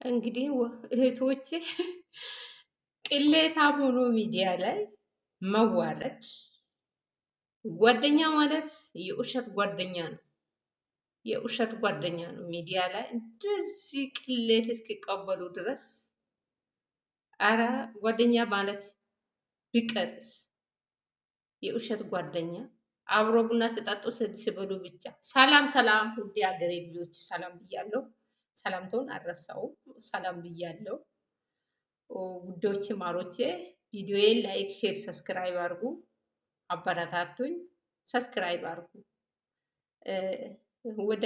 እንግዲህ እህቶቼ ቅሌታም ሆኖ ሚዲያ ላይ መዋረድ ጓደኛ ማለት የውሸት ጓደኛ ነው። የውሸት ጓደኛ ነው። ሚዲያ ላይ እንደዚህ ቅሌት እስኪቀበሉ ድረስ አረ ጓደኛ ማለት ቢቀርስ የውሸት ጓደኛ አብሮ ቡና ሲጠጡ ሲበሉ ብቻ። ሰላም ሰላም፣ ውድ ሀገሬ ልጆች ሰላም ብያለሁ። ሰላምታውን አልረሳውም። ሰላም ብያለሁ። ውዶች ማሮቼ፣ ቪዲዮዬን ላይክ፣ ሼር፣ ሰብስክራይብ አድርጉ። አበረታቱኝ። ሰብስክራይብ አድርጉ። ወደ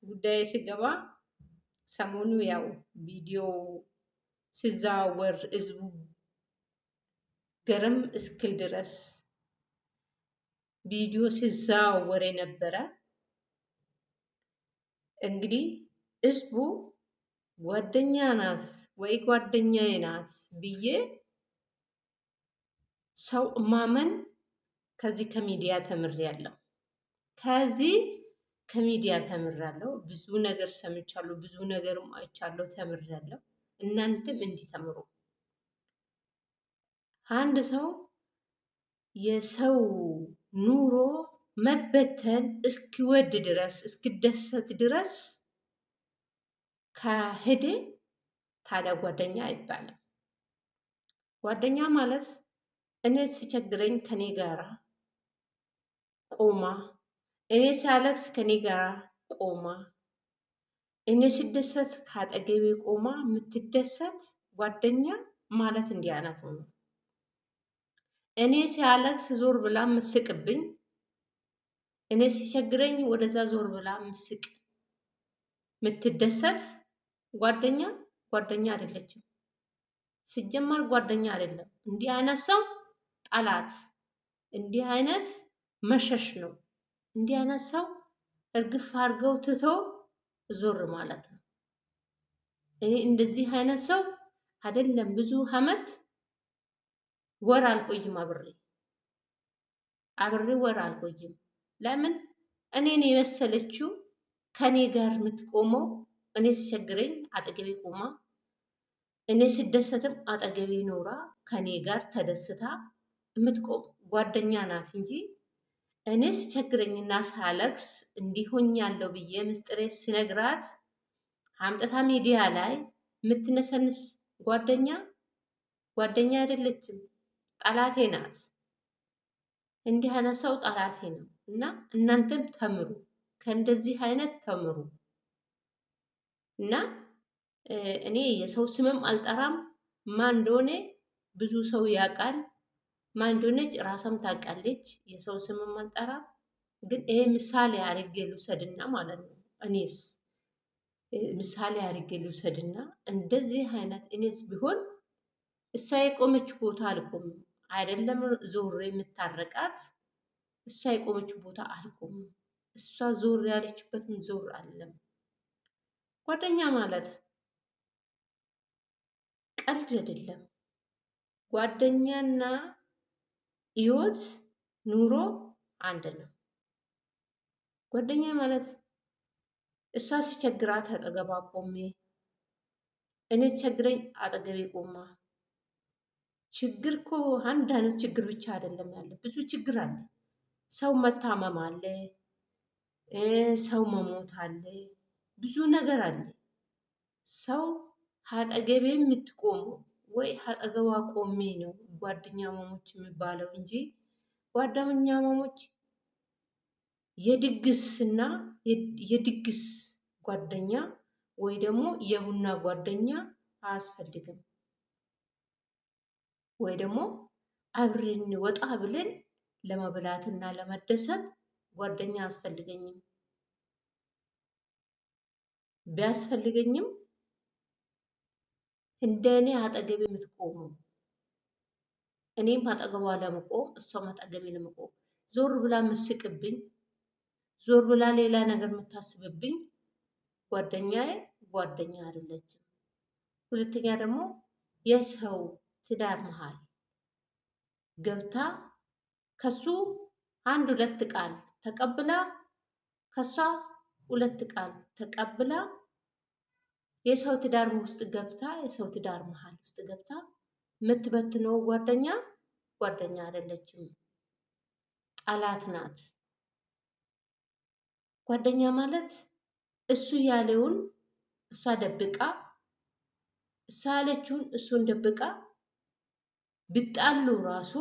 ጉዳይ ሲገባ ሰሞኑ ያው ቪዲዮ ሲዘዋወር ህዝቡ ገረም እስክል ድረስ ቪዲዮ ሲዘዋወር የነበረ እንግዲህ ህዝቡ ጓደኛ ናት ወይ ጓደኛዬ ናት ብዬ ሰው ማመን ከዚህ ከሚዲያ ተምሬያለሁ። ከዚህ ከሚዲያ ተምሬያለሁ። ብዙ ነገር ሰምቻለሁ፣ ብዙ ነገርም አይቻለሁ፣ ተምሬያለሁ። እናንተም እንዲተምሩ አንድ ሰው የሰው ኑሮ መበተን እስኪወድ ድረስ እስኪደሰት ድረስ ከሄደ ታዲያ ጓደኛ አይባልም። ጓደኛ ማለት እኔ ሲቸግረኝ ከኔ ጋራ ቆማ፣ እኔ ሲያለቅስ ከኔ ጋራ ቆማ፣ እኔ ስደሰት ከአጠገቤ ቆማ የምትደሰት ጓደኛ ማለት እንዲህ አይነቱ ነው። እኔ ሲያለቅስ ዞር ብላ ምስቅብኝ፣ እኔ ሲቸግረኝ ወደዛ ዞር ብላ ምስቅ የምትደሰት ጓደኛ ጓደኛ አይደለችም። ሲጀመር ጓደኛ አይደለም። እንዲህ አይነት ሰው ጠላት፣ እንዲህ አይነት መሸሽ ነው። እንዲህ አይነት ሰው እርግፍ አድርገው ትቶ ዞር ማለት ነው። እኔ እንደዚህ አይነት ሰው አይደለም ብዙ አመት ወር አልቆይም አብሬ ወር አልቆይም። ለምን እኔን የመሰለችው ከኔ ጋር የምትቆመው እኔ ሲቸግረኝ አጠገቤ ቆማ፣ እኔ ስደሰትም አጠገቤ ኖራ ከኔ ጋር ተደስታ የምትቆም ጓደኛ ናት እንጂ እኔ ሲቸግረኝና ሳለቅስ እንዲሆኛለሁ ብዬ ምስጢሬ ስነግራት አምጥታ ሚዲያ ላይ የምትነሰንስ ጓደኛ ጓደኛ አይደለችም፣ ጠላቴ ናት። እንዲህ አይነት ሰው ጠላቴ ነው እና እናንተም ተምሩ፣ ከእንደዚህ አይነት ተምሩ። እና እኔ የሰው ስምም አልጠራም። ማን እንደሆነ ብዙ ሰው ያውቃል። ማን እንደሆነች ራሷም ታውቃለች። የሰው ስምም አልጠራም። ግን ይሄ ምሳሌ አድርጌ ልውሰድና ማለት ነው። እኔስ ምሳሌ አድርጌ ልውሰድና እንደዚህ አይነት እኔስ ቢሆን እሷ የቆመች ቦታ አልቆምም። አይደለም ዞር የምታረቃት እሷ የቆመች ቦታ አልቆምም። እሷ ዞር ያለችበትን ዞር አለም። ጓደኛ ማለት ቀልድ አይደለም። ጓደኛና ህይወት ኑሮ አንድ ነው። ጓደኛ ማለት እሷ ሲቸግራት አጠገቧ ቆሜ፣ እኔ ሲቸግረኝ አጠገቤ ቆማ። ችግር እኮ አንድ አይነት ችግር ብቻ አይደለም ያለ፣ ብዙ ችግር አለ። ሰው መታመም አለ፣ ሰው መሞት አለ፣ ብዙ ነገር አለ። ሰው አጠገቤ የምትቆመው ወይ አጠገቧ ቆሜ ነው ጓደኛ ማሞች የሚባለው እንጂ ጓደኛ ማሞች የድግስና የድግስ ጓደኛ ወይ ደግሞ የቡና ጓደኛ አያስፈልግም። ወይ ደግሞ አብረን ወጣ ብለን ለመብላትና ለመደሰት ጓደኛ አያስፈልገኝም። ቢያስፈልገኝም እንደኔ አጠገቤ የምትቆሙ፣ እኔም አጠገቧ ለመቆም እሷም አጠገቤ ለመቆም፣ ዞር ብላ ምስቅብኝ፣ ዞር ብላ ሌላ ነገር የምታስብብኝ ጓደኛዬ ጓደኛ አይደለችም። ሁለተኛ ደግሞ የሰው ትዳር መሃል ገብታ ከሱ አንድ ሁለት ቃል ተቀብላ ከሷ ሁለት ቃል ተቀብላ የሰው ትዳር ውስጥ ገብታ የሰው ትዳር መሀል ውስጥ ገብታ የምትበትነው ጓደኛ አይደለችም፣ ጠላት ናት። ጓደኛ ማለት እሱ ያለውን እሷ ደብቃ፣ እሷ ያለችውን እሱን ደብቃ ቢጣሉ ራሱ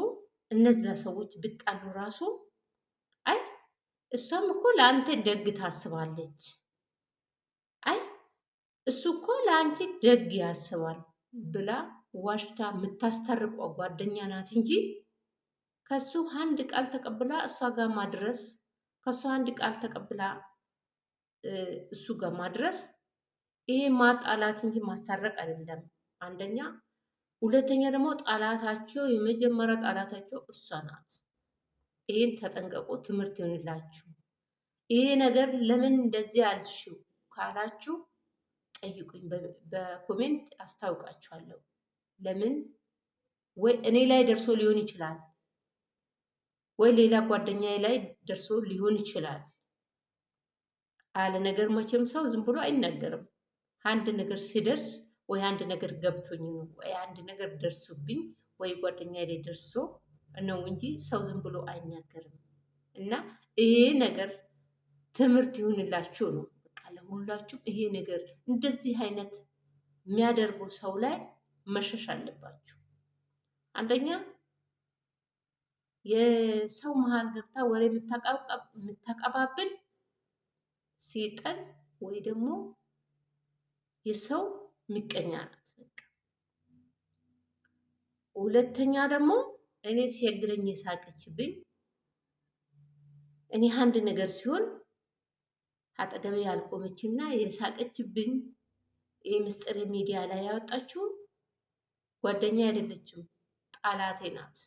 እነዛ ሰዎች ቢጣሉ ራሱ አይ እሷም እኮ ለአንተ ደግ ታስባለች፣ አይ እሱ እኮ ለአንቺ ደግ ያስባል ብላ ዋሽታ የምታስታርቋ ጓደኛ ናት እንጂ ከሱ አንድ ቃል ተቀብላ እሷ ጋር ማድረስ ከሱ አንድ ቃል ተቀብላ እሱ ጋር ማድረስ ይሄ ማጣላት እንጂ ማስታረቅ አይደለም። አንደኛ፣ ሁለተኛ ደግሞ ጣላታቸው የመጀመሪያ ጣላታቸው እሷ ናት። ይሄን ተጠንቀቁ፣ ትምህርት ይሆንላችሁ። ይሄ ነገር ለምን እንደዚህ አልሽው ካላችሁ ጠይቁኝ፣ በኮሜንት አስታውቃችኋለሁ። ለምን ወይ እኔ ላይ ደርሶ ሊሆን ይችላል፣ ወይ ሌላ ጓደኛዬ ላይ ደርሶ ሊሆን ይችላል። አለ ነገር መቼም ሰው ዝም ብሎ አይናገርም። አንድ ነገር ሲደርስ ወይ አንድ ነገር ገብቶኝ ነው ወይ አንድ ነገር ደርሶብኝ ወይ ጓደኛዬ ላይ ደርሶ ነው እንጂ ሰው ዝም ብሎ አይናገርም። እና ይሄ ነገር ትምህርት ይሁንላችሁ ነው። በቃ ለሁላችሁም ይሄ ነገር እንደዚህ አይነት የሚያደርጉ ሰው ላይ መሸሽ አለባችሁ። አንደኛ የሰው መሀል ገብታ ወሬ የምታቀባብል ሴጠን ወይ ደግሞ የሰው ምቀኛ ናት። ሁለተኛ ደግሞ እኔ ሲያግረኝ የሳቀችብኝ እኔ አንድ ነገር ሲሆን አጠገቤ ያልቆመችና የሳቀችብኝ ይህ ምስጢር ሚዲያ ላይ ያወጣችው ጓደኛ አይደለችም፣ ጠላቴ ናት።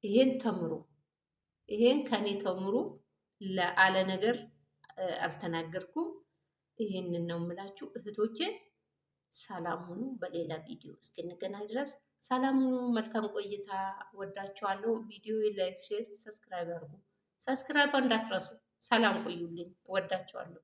ይሄን ተምሩ፣ ይሄን ከኔ ተምሩ። ለአለ ነገር አልተናገርኩም። ይሄንን ነው የምላችሁ እህቶቼ። ሰላም ሁኑ። በሌላ ቪዲዮ እስክንገናኝ ድረስ ሰላም ሁኑ። መልካም ቆይታ። ወዳችኋለሁ። ቪዲዮ ላይክ፣ ሼር፣ ሰብስክራይብ አድርጉ። ሰብስክራይብ እንዳትረሱ። ሰላም ቆዩልኝ። ወዳችኋለሁ።